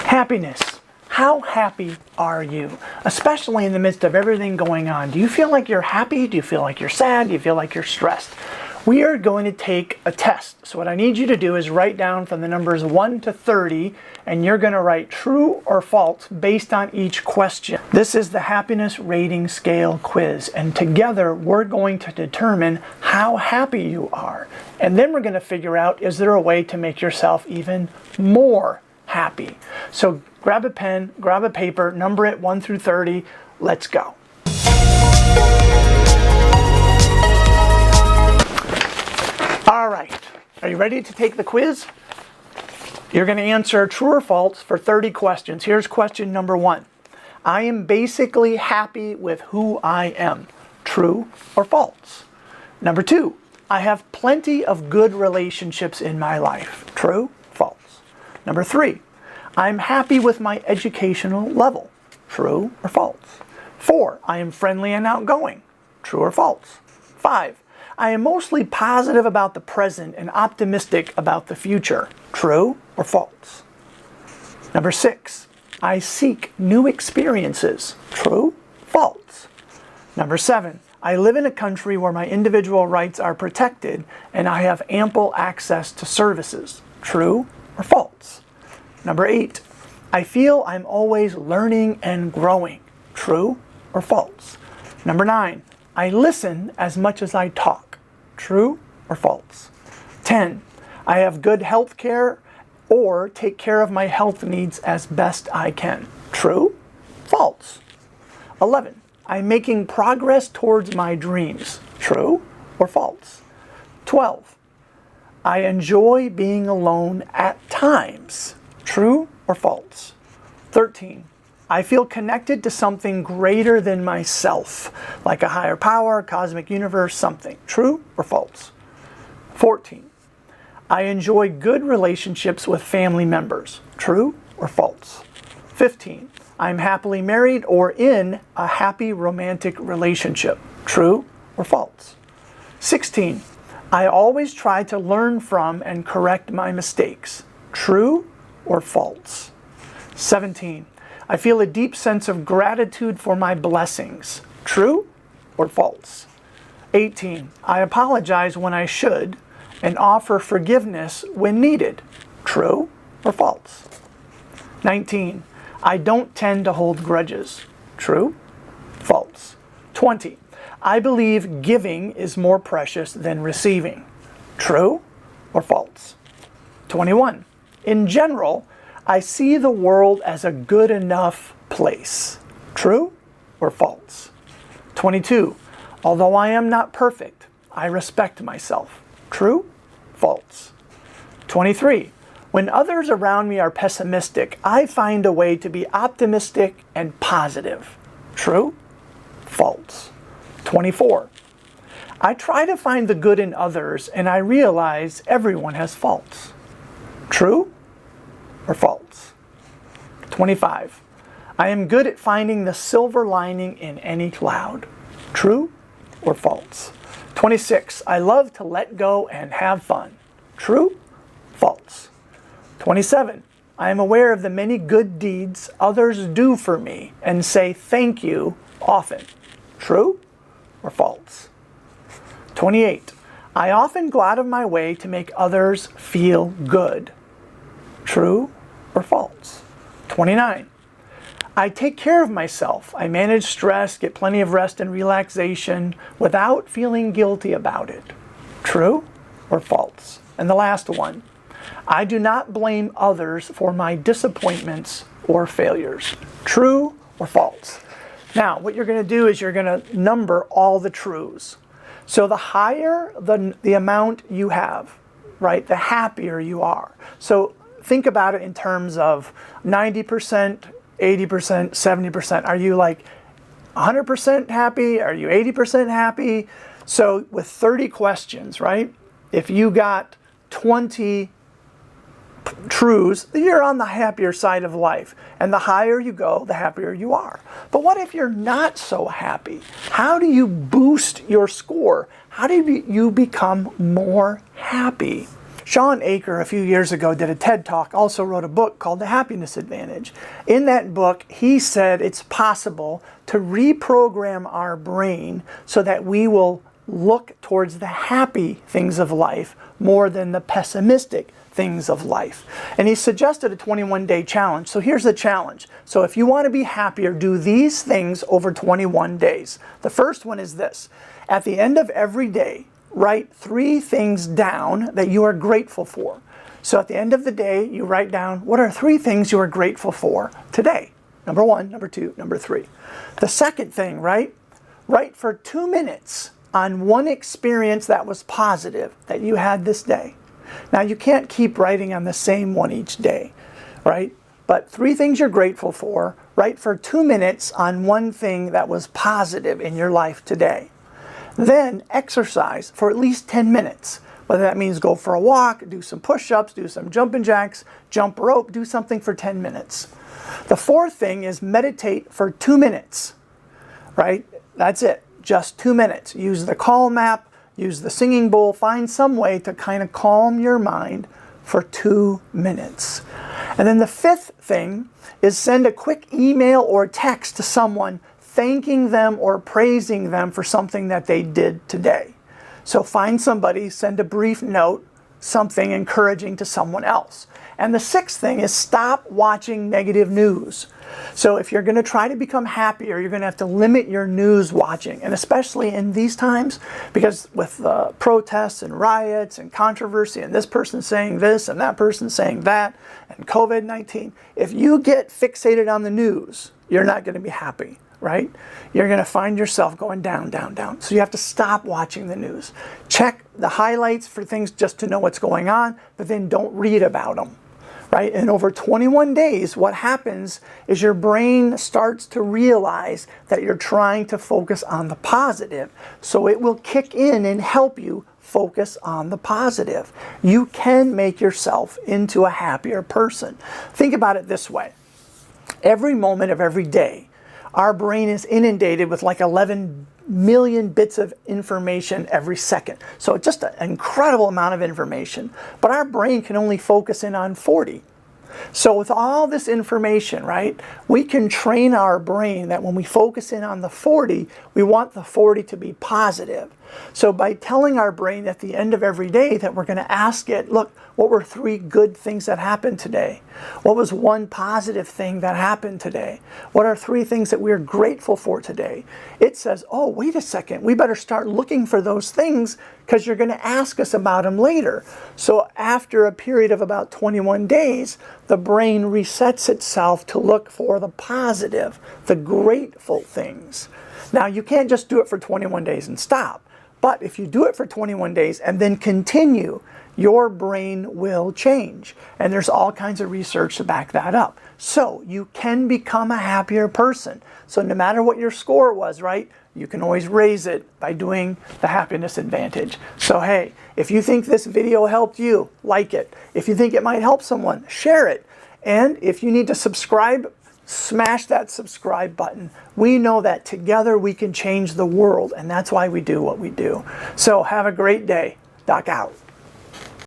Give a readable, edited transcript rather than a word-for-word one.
Happiness. How happy are you? Especially in the midst of everything going on. Do you feel like you're happy? Do you feel like you're sad? Do you feel like you're stressed? We are going to take a test. So what I need you to do is write down from the numbers 1 to 30, and you're going to write true or false based on each question. This is the happiness rating scale quiz, and together we're going to determine how happy you are. And then we're going to figure out, is there a way to make yourself even more happy? So grab a pen, grab a paper, number it 1 through 30. Let's go. All right, are you ready to take the quiz? You're going to answer true or false for 30 questions. Here's question number 1. I am basically happy with who I am. True or false? Number 2, I have plenty of good relationships in my life. True, false? Number 3, I'm happy with my educational level. True or false? 4, I am friendly and outgoing. True or false? 5, I am mostly positive about the present and optimistic about the future. True or false? Number 6, I seek new experiences. True, false? Number 7, I live in a country where my individual rights are protected and I have ample access to services. True or false? Number 8, I feel I'm always learning and growing. True or false? Number 9, I listen as much as I talk. True or false? 10, I have good health care or take care of my health needs as best I can. True? False? 11, I'm making progress towards my dreams. True or false? 12, I enjoy being alone at times. True or false? 13, I feel connected to something greater than myself, like a higher power, cosmic universe, something. True or false? 14, I enjoy good relationships with family members. True or false? 15, I'm happily married or in a happy romantic relationship. True or false? 16, I always try to learn from and correct my mistakes. True or false? 17, I feel a deep sense of gratitude for my blessings. True or false? 18, I apologize when I should and offer forgiveness when needed. True or false? 19, I don't tend to hold grudges. True? False? 20, I believe giving is more precious than receiving. True or false? 21, in general, I see the world as a good enough place. True or false? 22, although I am not perfect, I respect myself. True? False? 23, when others around me are pessimistic, I find a way to be optimistic and positive. True? False? 24, I try to find the good in others and I realize everyone has faults. True or false? 25, I am good at finding the silver lining in any cloud. True or false? 26, I love to let go and have fun. True? False? 27, I am aware of the many good deeds others do for me and say thank you often. True or false? 28, I often go out of my way to make others feel good. True or false? 29, I take care of myself. I manage stress, get plenty of rest and relaxation without feeling guilty about it. True or false? And the last one, I do not blame others for my disappointments or failures. True or false? Now, what you're going to do is you're going to number all the trues. So the higher the amount you have, right, the happier you are. So think about it in terms of 90%, 80%, 70%. Are you like 100% happy? Are you 80% happy? So with 30 questions, right, if you got 20 truths, you're on the happier side of life. And the higher you go, the happier you are. But what if you're not so happy? How do you boost your score? How do you become more happy? Sean Aker, a few years ago, did a TED Talk, also wrote a book called The Happiness Advantage. In that book, he said it's possible to reprogram our brain so that we will look towards the happy things of life more than the pessimistic things of life. And he suggested a 21-day challenge. So here's the challenge. So if you want to be happier, do these things over 21 days. The first one is this. At the end of every day, write 3 things down that you are grateful for. So at the end of the day, you write down, what are 3 things you are grateful for today? Number 1, number 2, number 3. The second thing, write for 2 minutes on one experience that was positive that you had this day. Now, you can't keep writing on the same one each day, right? But 3 things you're grateful for, write for 2 minutes on one thing that was positive in your life today. Then exercise for at least 10 minutes. Whether that means go for a walk, do some push-ups, do some jumping jacks, jump rope, do something for 10 minutes. The fourth thing is meditate for 2 minutes, right? That's it, just 2 minutes. Use the Calm app, use the singing bowl, find some way to kind of calm your mind for 2 minutes. And then the fifth thing is send a quick email or text to someone thanking them or praising them for something that they did today. So find somebody, send a brief note, something encouraging to someone else. And the sixth thing is stop watching negative news. So if you're going to try to become happier, you're going to have to limit your news watching. And especially in these times, because with protests and riots and controversy and this person saying this and that person saying that and COVID-19, if you get fixated on the news, you're not going to be happy, right? You're going to find yourself going down, down, down. So you have to stop watching the news. Check the highlights for things just to know what's going on, but then don't read about them. Right? And over 21 days, what happens is your brain starts to realize that you're trying to focus on the positive. So it will kick in and help you focus on the positive. You can make yourself into a happier person. Think about it this way. Every moment of every day, our brain is inundated with like 11 million bits of information every second. So it's just an incredible amount of information. But our brain can only focus in on 40. So with all this information, right, we can train our brain that when we focus in on the 40, we want the 40 to be positive. So by telling our brain at the end of every day that we're going to ask it, look, what were 3 good things that happened today? What was 1 positive thing that happened today? What are 3 things that we're grateful for today? It says, oh, wait a second, we better start looking for those things because you're going to ask us about them later. So after a period of about 21 days, the brain resets itself to look for the positive, the grateful things. Now, you can't just do it for 21 days and stop. But if you do it for 21 days and then continue, your brain will change. And there's all kinds of research to back that up. So you can become a happier person. So no matter what your score was, right, you can always raise it by doing the Happiness Advantage. So hey, if you think this video helped you, like it. If you think it might help someone, share it. And if you need to subscribe, smash that subscribe button. We know that together we can change the world, and that's why we do what we do. So have a great day. Doc out.